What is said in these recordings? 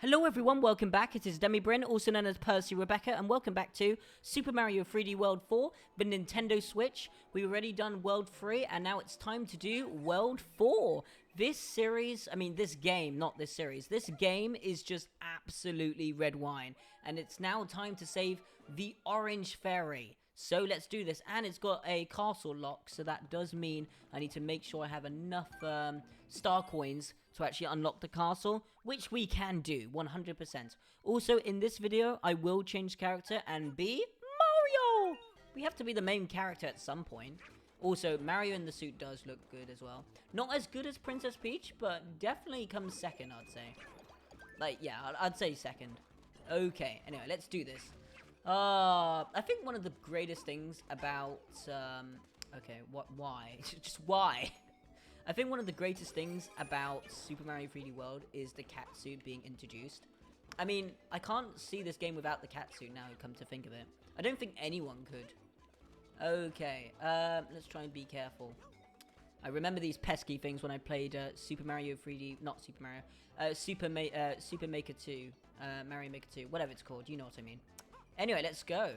Hello everyone, welcome back. It is Brynn, also known as Brynn Rebecca, and welcome back to Super Mario 3D World 4, the Nintendo Switch. We've already done World 3, and now it's time to do World 4. This series, this game, not this series, this game is just absolutely red wine, and it's now time to save the Orange Fairy. So let's do this, and it's got a castle lock, so that does mean I need to make sure I have enough star coins to actually unlock the castle, which we can do, 100%. Also, in this video, I will change character and be Mario! We have to be the main character at some point. Also, Mario in the suit does look good as well. Not as good as Princess Peach, but definitely comes second, I'd say. I'd say second. Okay, anyway, let's do this. I think one of the greatest things about, why? Just why? I think one of the greatest things about Super Mario 3D World is the catsuit being introduced. I mean, I can't see this game without the catsuit now, come to think of it. I don't think anyone could. Okay, let's try and be careful. I remember these pesky things when I played Super Mario 3D, not Super Mario, Super Maker 2, Mario Maker 2, whatever it's called, you know what I mean. Anyway, let's go.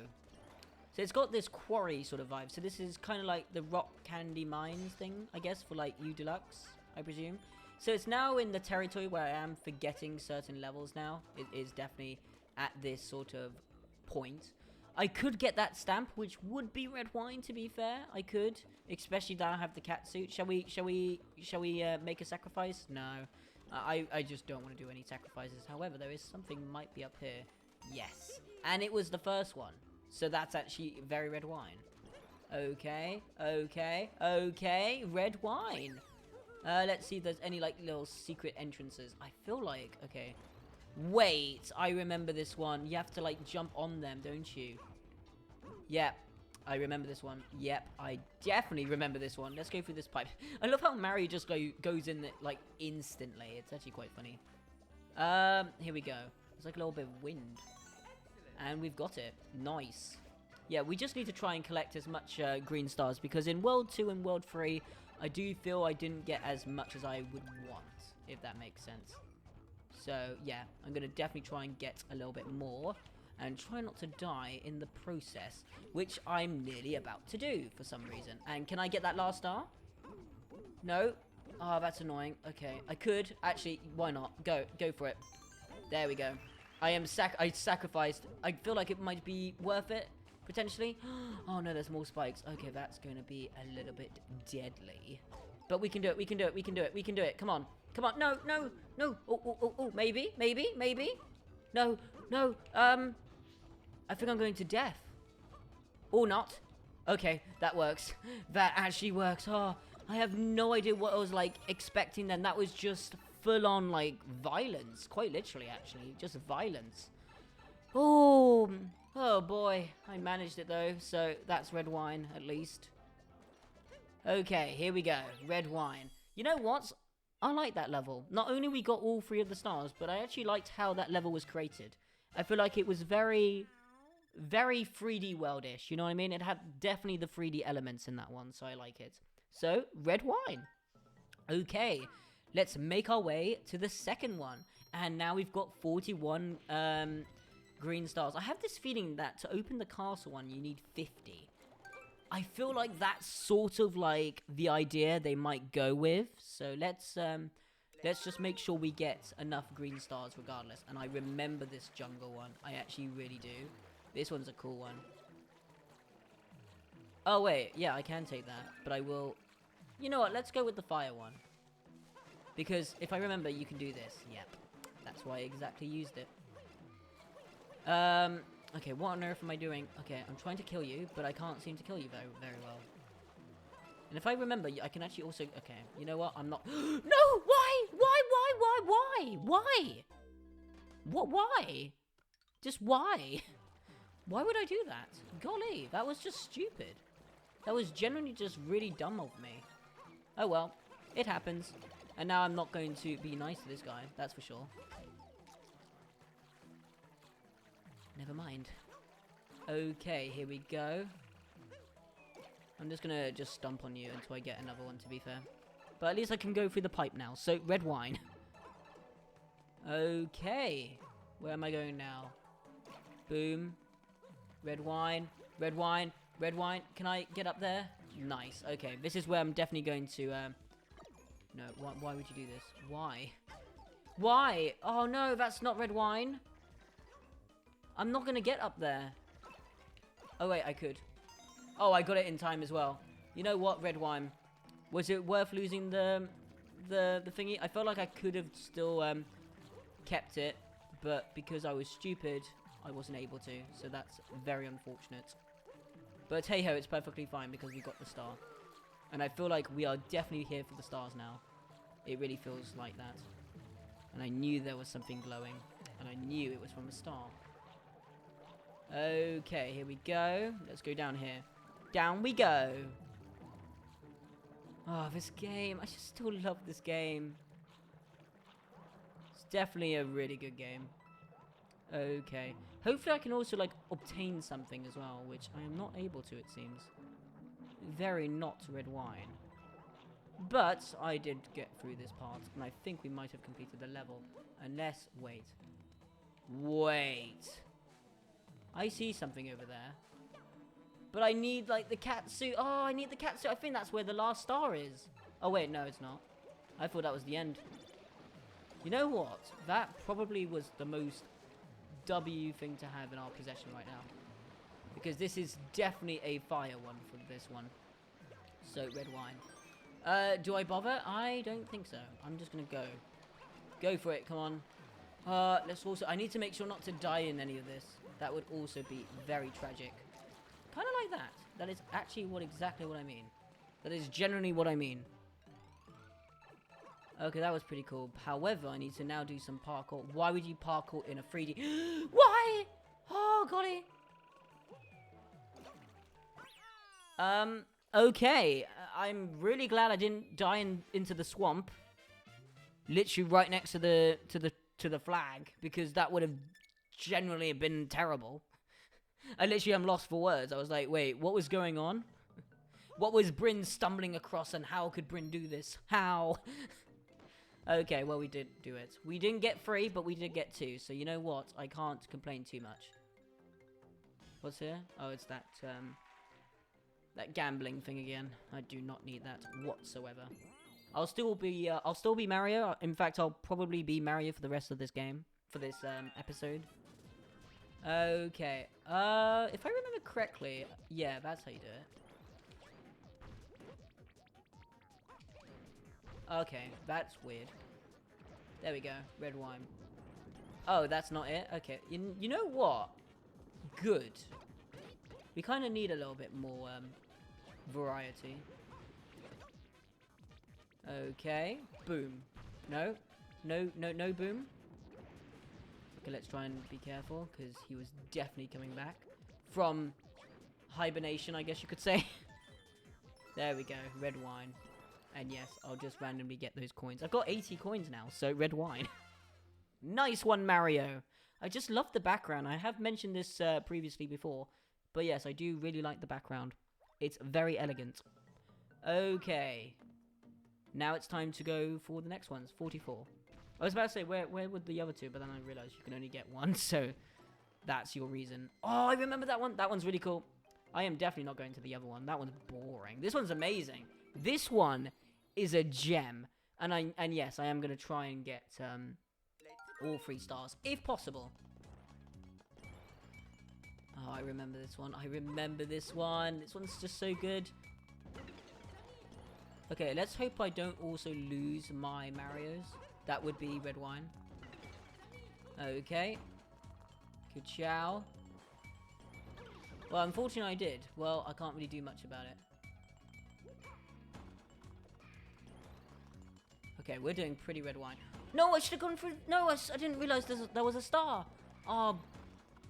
So it's got this quarry sort of vibe. So this is kind of like the rock candy mines thing, I guess, for like U Deluxe, I presume. So it's now in the territory where I am forgetting certain levels now. It is definitely at this sort of point. I could get that stamp, which would be red wine, to be fair. I could, especially that I have the cat suit. Shall we make a sacrifice? No. I just don't want to do any sacrifices. However, there is something might be up here. Yes. And it was the first one. So that's actually very red wine. Okay. Red wine. Let's see if there's any, like, little secret entrances. I feel like... Okay. Wait. I remember this one. You have to, like, jump on them, don't you? Yep. I remember this one. Yep. I definitely remember this one. Let's go through this pipe. I love how Mario just goes in, like, instantly. It's actually quite funny. Here we go. There's like a little bit of wind. And we've got it. Nice. Yeah, we just need to try and collect as much green stars, because in World 2 and World 3, I do feel I didn't get as much as I would want, if that makes sense. So, yeah, I'm going to definitely try and get a little bit more, and try not to die in the process, which I'm nearly about to do for some reason. And can I get that last star? No? Oh, that's annoying. Okay, I could. Actually, why not? Go for it. There we go. I sacrificed. I feel like it might be worth it, potentially. Oh no, there's more spikes. Okay, that's going to be a little bit deadly. But we can do it, we can do it, we can do it, we can do it. Come on. Come on. No. Oh, maybe. No. I think I'm going to death. Or not. Okay, that works. That actually works. Oh, I have no idea what I was, like, expecting then. That was just... full-on, like, violence. Quite literally, actually. Just violence. Oh boy. I managed it, though. So, that's red wine, at least. Okay, here we go. Red wine. You know what? I like that level. Not only we got all 3 of the stars, but I actually liked how that level was created. I feel like it was very 3D world-ish. You know what I mean? It had definitely the 3D elements in that one, so I like it. So, red wine. Okay. Let's make our way to the second one. And now we've got 41 green stars. I have this feeling that to open the castle one, you need 50. I feel like that's sort of like the idea they might go with. So let's just make sure we get enough green stars regardless. And I remember this jungle one. I actually really do. This one's a cool one. Oh, wait. Yeah, I can take that. But I will... You know what? Let's go with the fire one. Because, if I remember, you can do this. Yep. That's why I exactly used it. Okay, what on earth am I doing? Okay, I'm trying to kill you, but I can't seem to kill you very well. And if I remember, I can actually also... Okay, you know what? I'm not... No! Why? Why? What, why? Just why? Why would I do that? Golly, that was just stupid. That was genuinely just really dumb of me. Oh well, it happens. And now I'm not going to be nice to this guy, that's for sure. Never mind. Okay, here we go. I'm just gonna stomp on you until I get another one, to be fair. But at least I can go through the pipe now. So, red wine. Okay. Where am I going now? Boom. Red wine. Red wine. Red wine. Can I get up there? Nice. Okay. This is where I'm definitely going to... No. Why would you do this? Why? Why? Oh, no. That's not red wine. I'm not going to get up there. Oh, wait. I could. Oh, I got it in time as well. You know what? Red wine. Was it worth losing the thingy? I felt like I could have still kept it. But because I was stupid, I wasn't able to. So that's very unfortunate. But hey ho, it's perfectly fine because we got the star. And I feel like we are definitely here for the stars now. It really feels like that. And I knew there was something glowing. And I knew it was from a star. Okay, here we go. Let's go down here. Down we go. Oh, this game. I just still love this game. It's definitely a really good game. Okay. Hopefully I can also, like, obtain something as well, which I am not able to, it seems. Very not red wine. But I did get through this part, and I think we might have completed the level. Unless, wait. Wait. I see something over there. But I need, like, the cat suit. Oh, I need the cat suit. I think that's where the last star is. Oh, wait, no, it's not. I thought that was the end. You know what? That probably was the most W thing to have in our possession right now. Because this is definitely a fire one for this one. So, red wine. Do I bother? I don't think so. I'm just going to go. Go for it, come on. Let's also... I need to make sure not to die in any of this. That would also be very tragic. Kind of like that. That is actually exactly what I mean. That is generally what I mean. Okay, that was pretty cool. However, I need to now do some parkour. Why would you parkour in a 3D? Why? Oh, golly. Okay. I'm really glad I didn't die into the swamp. Literally right next to the flag, because that would have generally been terrible. I literally am lost for words. I was like, wait, what was going on? What was Brynn stumbling across, and how could Brynn do this? How? Okay, well, we did do it. We didn't get 3, but we did get 2. So you know what? I can't complain too much. What's here? Oh, it's that gambling thing again. I do not need that whatsoever. I'll still be Mario. In fact, I'll probably be Mario for the rest of this game, for this episode. Okay. If I remember correctly, yeah, that's how you do it. Okay, that's weird. There we go. Red wine. Oh, that's not it? Okay. You know what? Good. We kind of need a little bit more variety. Okay. Boom. No. No boom. Okay, let's try and be careful, because he was definitely coming back. From hibernation, I guess you could say. There we go. Red wine. And yes, I'll just randomly get those coins. I've got 80 coins now, so red wine. Nice one, Mario. I just love the background. I have mentioned this previously before. But yes, I do really like the background. It's very elegant. Okay. Now it's time to go for the next ones. 44. I was about to say, where would the other two? But then I realized you can only get one, so that's your reason. Oh, I remember that one. That one's really cool. I am definitely not going to the other one. That one's boring. This one's amazing. This one is a gem. And yes, I am going to try and get all 3 stars, if possible. Oh, I remember this one. I remember this one. This one's just so good. Okay, let's hope I don't also lose my Marios. That would be red wine. Okay. Good chow. Well, unfortunately I did. Well, I can't really do much about it. Okay, we're doing pretty red wine. No, I should have gone for... No, I didn't realize there was a star. Oh,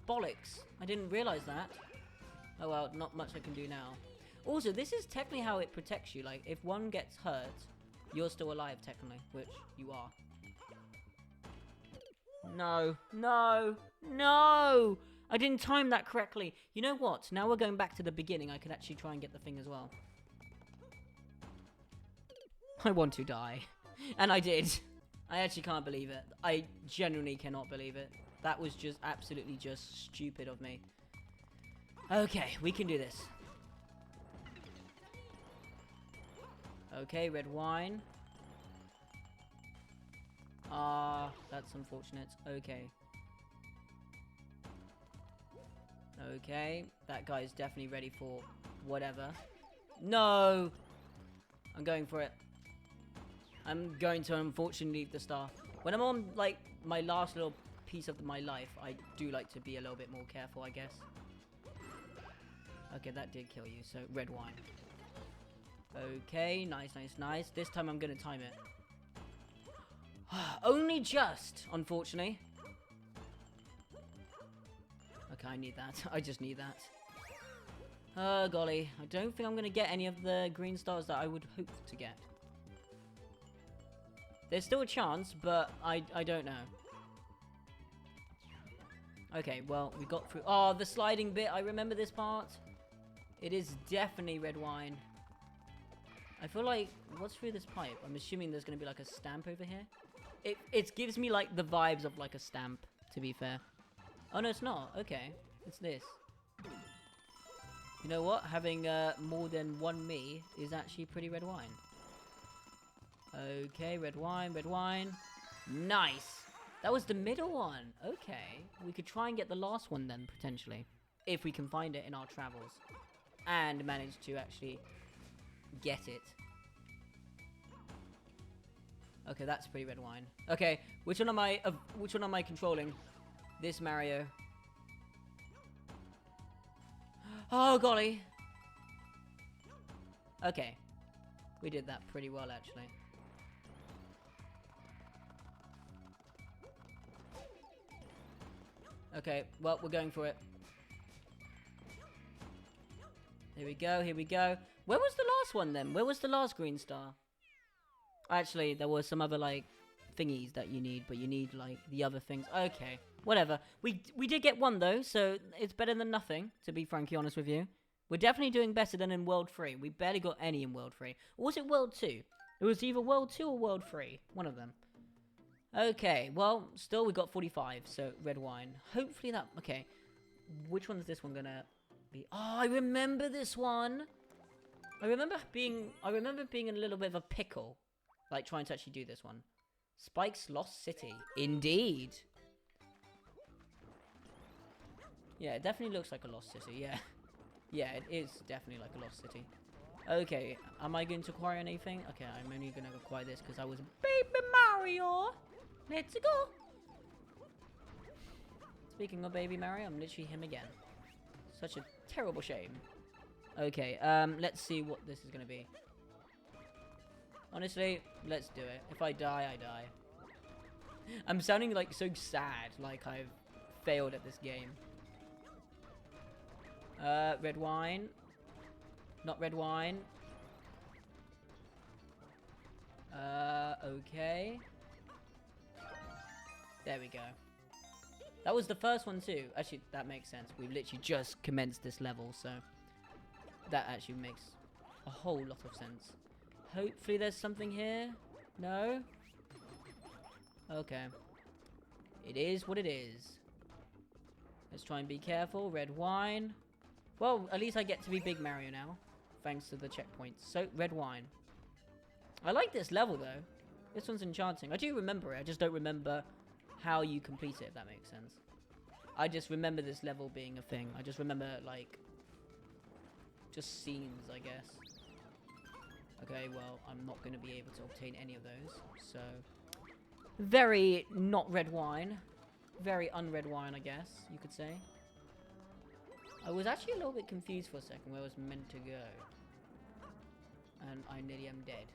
bollocks. I didn't realize that. Oh, well, not much I can do now. Also, this is technically how it protects you. Like, if one gets hurt, you're still alive, technically. Which you are. No. No. No! I didn't time that correctly. You know what? Now we're going back to the beginning. I could actually try and get the thing as well. I want to die. And I did. I actually can't believe it. I genuinely cannot believe it. That was just absolutely just stupid of me. Okay, we can do this. Okay, red wine. Ah, that's unfortunate. Okay. Okay, that guy is definitely ready for whatever. No! I'm going for it. I'm going to unfortunately leave the star. When I'm on, like, my last little piece of my life, I do like to be a little bit more careful, I guess. Okay, that did kill you, so red wine. Okay, nice, nice, nice. This time I'm gonna time it. Only just, unfortunately. Okay, I need that. I just need that. Oh, golly. I don't think I'm gonna get any of the green stars that I would hope to get. There's still a chance, but I don't know. Okay, well, we got through. Oh, the sliding bit. I remember this part. It is definitely red wine. I feel like, what's through this pipe? I'm assuming there's going to be like a stamp over here. It gives me like the vibes of like a stamp, to be fair. Oh, no, it's not. Okay. It's this. You know what? Having more than one me is actually pretty red wine. Okay, red wine, red wine. Nice. That was the middle one. Okay. We could try and get the last one then, potentially. If we can find it in our travels. And manage to actually get it. Okay, that's pretty red wine. Okay, which one am I controlling? This Mario. Oh, golly. Okay. We did that pretty well, actually. Okay, well, we're going for it. Here we go, here we go. Where was the last one, then? Where was the last green star? Actually, there was some other, like, thingies that you need, but you need, like, the other things. Okay, whatever. We did get one, though, so it's better than nothing, to be frankly honest with you. We're definitely doing better than in World 3. We barely got any in World 3. Or was it World 2? It was either World 2 or World 3. One of them. Okay, well, still we got 45, so red wine. Hopefully that... Okay, which one is this one gonna be? Oh, I remember this one! I remember being in a little bit of a pickle. Like, trying to actually do this one. Spike's Lost City. Indeed! Yeah, it definitely looks like a Lost City, yeah. Yeah, it is definitely like a Lost City. Okay, am I going to acquire anything? Okay, I'm only going to acquire this because I was Baby Mario! Let's go! Speaking of Baby Mario, I'm literally him again. Such a terrible shame. Okay, let's see what this is going to be. Honestly, let's do it. If I die, I die. I'm sounding like so sad, like I've failed at this game. Red wine. Not red wine. Okay. There we go. That was the first one too. Actually, that makes sense. We've literally just commenced this level, so that actually makes a whole lot of sense. Hopefully there's something here. No? Okay. It is what it is. Let's try and be careful. Red wine. Well, at least I get to be Big Mario now. Thanks to the checkpoints. So, red wine. I like this level, though. This one's enchanting. I do remember it. I just don't remember how you complete it, if that makes sense. I just remember this level being a thing. I just remember, like, just scenes, I guess. Okay, well, I'm not going to be able to obtain any of those. So, very not red wine. Very unred wine, I guess, you could say. I was actually a little bit confused for a second where I was meant to go. And I nearly am dead.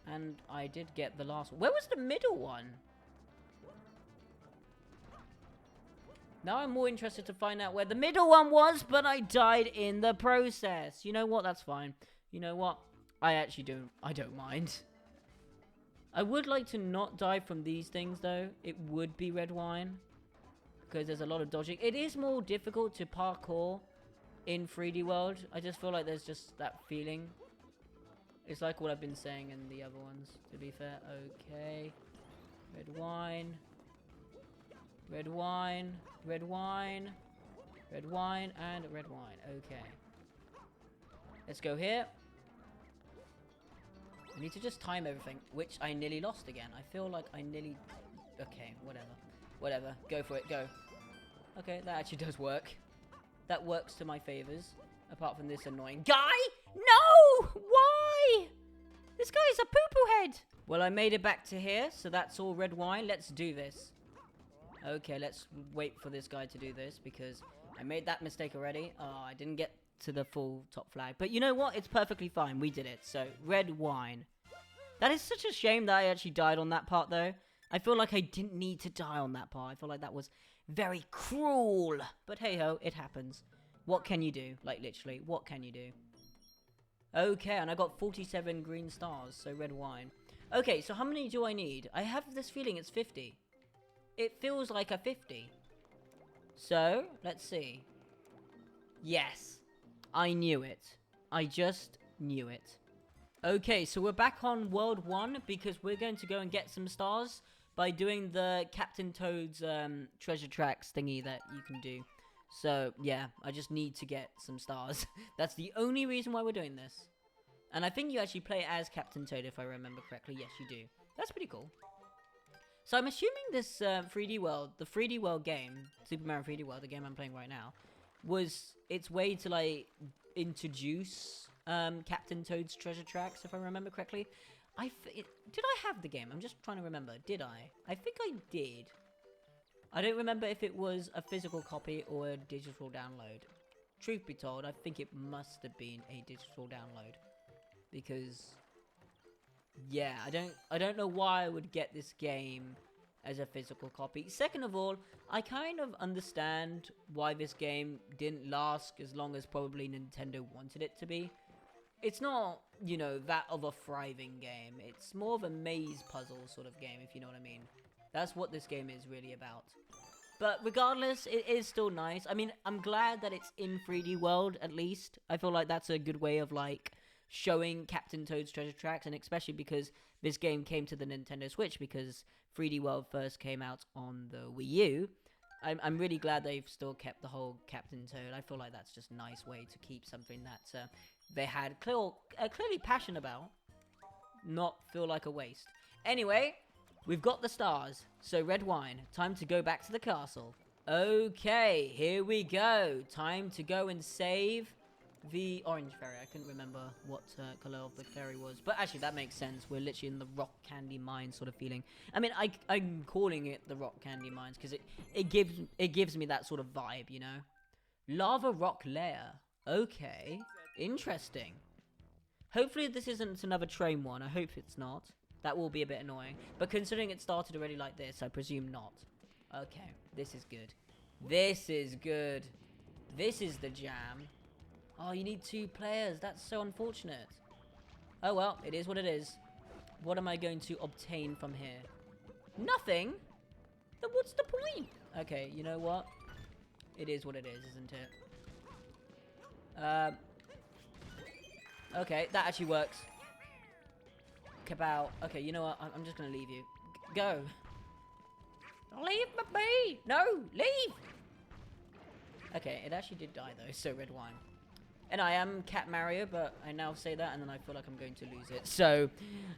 And I did get the last one. Where was the middle one? Now I'm more interested to find out where the middle one was, but I died in the process. You know what? That's fine. You know what? I don't mind. I would like to not die from these things, though. It would be red wine. Because there's a lot of dodging. It is more difficult to parkour in 3D World. I just feel like there's just that feeling. It's like what I've been saying in the other ones, to be fair. Okay. Red wine. Red wine. Red wine. Red wine and red wine. Okay. Let's go here. I need to just time everything, which I nearly lost again. I feel like I nearly... Okay, whatever. Whatever. Go for it. Go. Okay, that actually does work. That works to my favors. Apart from this annoying guy. No! Why? This guy's a poo-poo head. Well, I made it back to here, so that's all red wine. Let's do this. Okay, let's wait for this guy to do this, because I made that mistake already. Oh, I didn't get to the full top flag. But you know what? It's perfectly fine. We did it. So, red wine. That is such a shame that I actually died on that part, though. I feel like I didn't need to die on that part. I feel like that was very cruel. But hey-ho, it happens. What can you do? Like, literally, what can you do? Okay, and I got 47 green stars, so red wine. Okay, so how many do I need? I have this feeling it's 50. It feels like a 50. So, let's see. Yes, I knew it. I just knew it. Okay, so we're back on World 1 because we're going to go and get some stars by doing the Captain Toad's treasure tracks thingy that you can do. So, yeah, I just need to get some stars. That's the only reason why we're doing this. And I think you actually play as Captain Toad, if I remember correctly. Yes, you do. That's pretty cool. So I'm assuming this 3D World, the 3D World game, Super Mario 3D World, the game I'm playing right now, was its way to, like, introduce Captain Toad's treasure tracks, if I remember correctly. Did I have the game? I'm just trying to remember. Did I? I think I did. I don't remember if it was a physical copy or a digital download. Truth be told, I think it must have been a digital download. Because, yeah, I don't know why I would get this game as a physical copy. Second of all, I kind of understand why this game didn't last as long as probably Nintendo wanted it to be. It's not, you know, that of a thriving game. It's more of a maze puzzle sort of game, if you know what I mean. That's what this game is really about. But regardless, it is still nice. I mean, I'm glad that it's in 3D World, at least. I feel like that's a good way of, like, showing Captain Toad's treasure tracks, and especially because this game came to the Nintendo Switch, because 3D World first came out on the Wii U. I'm really glad they've still kept the whole Captain Toad. I feel like that's just a nice way to keep something that they had clearly passion about, not feel like a waste. Anyway, we've got the stars, so red wine. Time to go back to the castle. Okay, here we go. Time to go and save the orange fairy. I couldn't remember what color of the fairy was, but actually that makes sense. We're literally in the rock candy mine sort of feeling. I mean, I'm calling it the rock candy mines because it gives me that sort of vibe, you know. Lava rock layer. Okay, interesting. Hopefully this isn't another train one. I hope it's not. That will be a bit annoying. But considering it started already like this, I presume not. Okay, this is good. This is good. This is the jam. Oh, you need 2 players. That's so unfortunate. Oh, well, it is what it is. What am I going to obtain from here? Nothing? Then what's the point? Okay, you know what? It is what it is, isn't it? Okay, that actually works. Kabow. Okay, you know what? I'm just going to leave you. Go. Leave me be. No, leave. Okay, it actually did die, though, so red wine. And I am Cat Mario, but I now say that, and then I feel like I'm going to lose it. So,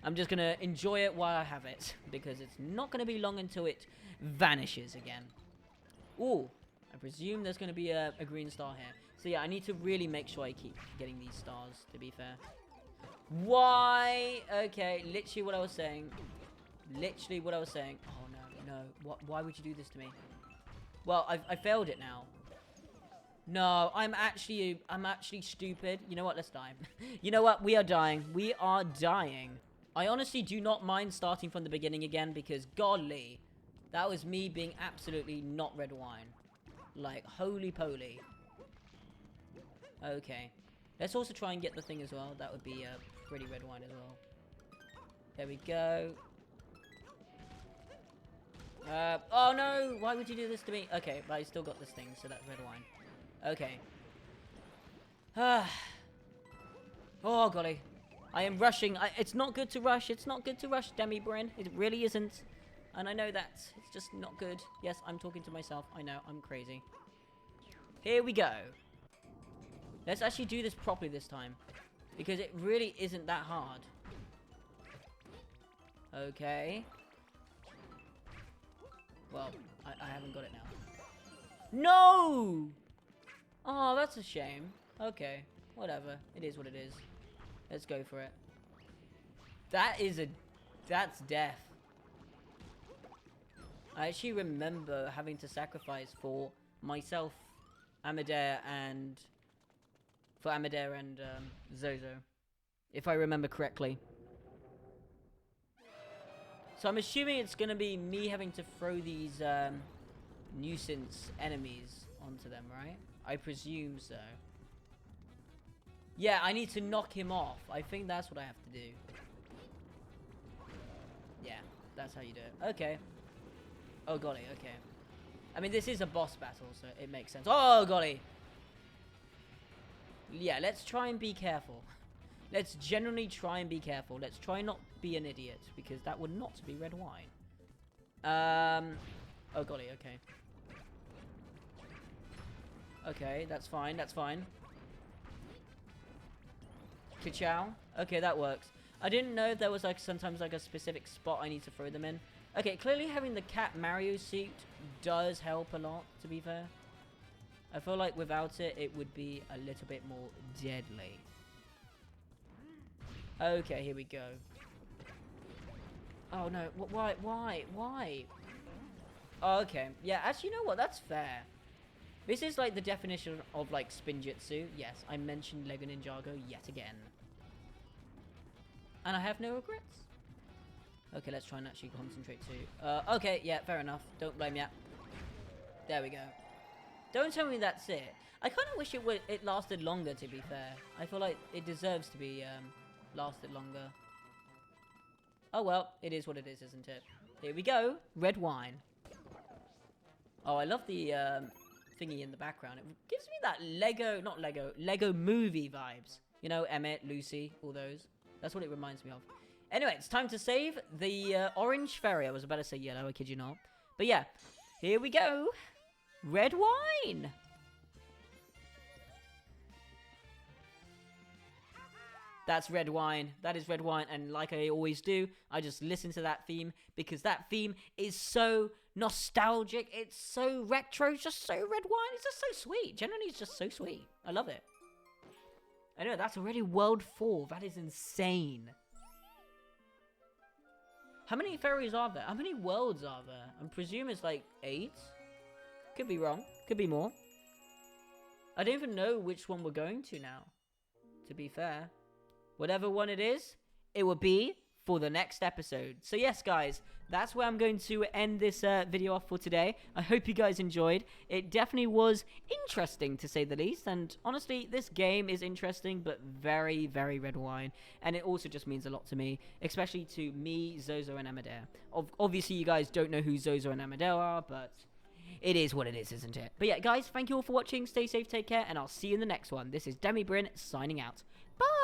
I'm just going to enjoy it while I have it, because it's not going to be long until it vanishes again. Ooh, I presume there's going to be a green star here. So, yeah, I need to really make sure I keep getting these stars, to be fair. Why? Okay, literally what I was saying. Literally what I was saying. Oh, no, no. Why would you do this to me? Well, I failed it now. No, I'm actually stupid. You know what? Let's die. You know what? We are dying. We are dying. I honestly do not mind starting from the beginning again because, golly, that was me being absolutely not red wine. Like, holy poly. Okay. Let's also try and get the thing as well. That would be a pretty red wine as well. There we go. Oh no! Why would you do this to me? Okay, but I still got this thing, so that's red wine. Okay. Oh, golly. I am rushing. It's not good to rush. It's not good to rush, Demi Brynn. It really isn't. And I know that. It's just not good. Yes, I'm talking to myself. I know. I'm crazy. Here we go. Let's actually do this properly this time. Because it really isn't that hard. Okay. Well, I haven't got it now. No! Oh, that's a shame. Okay. Whatever. It is what it is. Let's go for it. That's death. I actually remember having to sacrifice for myself, Amedeo, and Zozo, if I remember correctly. So I'm assuming it's gonna be me having to throw these nuisance enemies onto them, right? I presume so. Yeah, I need to knock him off. I think that's what I have to do. Yeah, that's how you do it. Okay. Oh, golly, okay. I mean, this is a boss battle, so it makes sense. Oh, golly. Yeah, let's try and be careful. Let's generally try and be careful. Let's try not be an idiot, because that would not be red wine. Oh, golly, okay. Okay, that's fine, that's fine. Ka-chow. Okay, that works. I didn't know if there was, like, sometimes, like, a specific spot I need to throw them in. Okay, clearly having the Cat Mario suit does help a lot, to be fair. I feel like without it, it would be a little bit more deadly. Okay, here we go. Oh, no. Why? Oh, okay. Yeah, actually, you know what? That's fair. This is, like, the definition of, like, spinjitzu. Yes, I mentioned Lego Ninjago yet again. And I have no regrets. Okay, let's try and actually concentrate too. Okay, yeah, fair enough. Don't blame ya. There we go. Don't tell me that's it. I kind of wish it lasted longer, to be fair. I feel like it deserves to be lasted longer. Oh well, it is what it is, isn't it? Here we go. Red wine. Oh, I love the thingy in the background. It gives me that Lego movie vibes. You know, Emmett, Lucy, all those. That's what it reminds me of. Anyway, it's time to save the orange fairy. I was about to say yellow, I kid you not. But yeah, here we go. Red wine. That's red wine. That is red wine. And like I always do, I just listen to that theme because that theme is so nostalgic. It's so retro. It's just so red wine. It's just so sweet. Generally, it's just so sweet. I love it. I know, that's already World 4. That is insane. How many fairies are there? How many worlds are there? I presume it's like 8. Could be wrong. Could be more. I don't even know which one we're going to now, to be fair. Whatever one it is, it will be for the next episode. So yes, guys, that's where I'm going to end this video off for today. I hope you guys enjoyed. It definitely was interesting, to say the least. And honestly, this game is interesting, but very, very red wine. And it also just means a lot to me, especially to me, Zozo, and Amedeo. Obviously, you guys don't know who Zozo and Amedeo are, but it is what it is, isn't it? But yeah, guys, thank you all for watching. Stay safe, take care, and I'll see you in the next one. This is Demi Brynn signing out. Bye!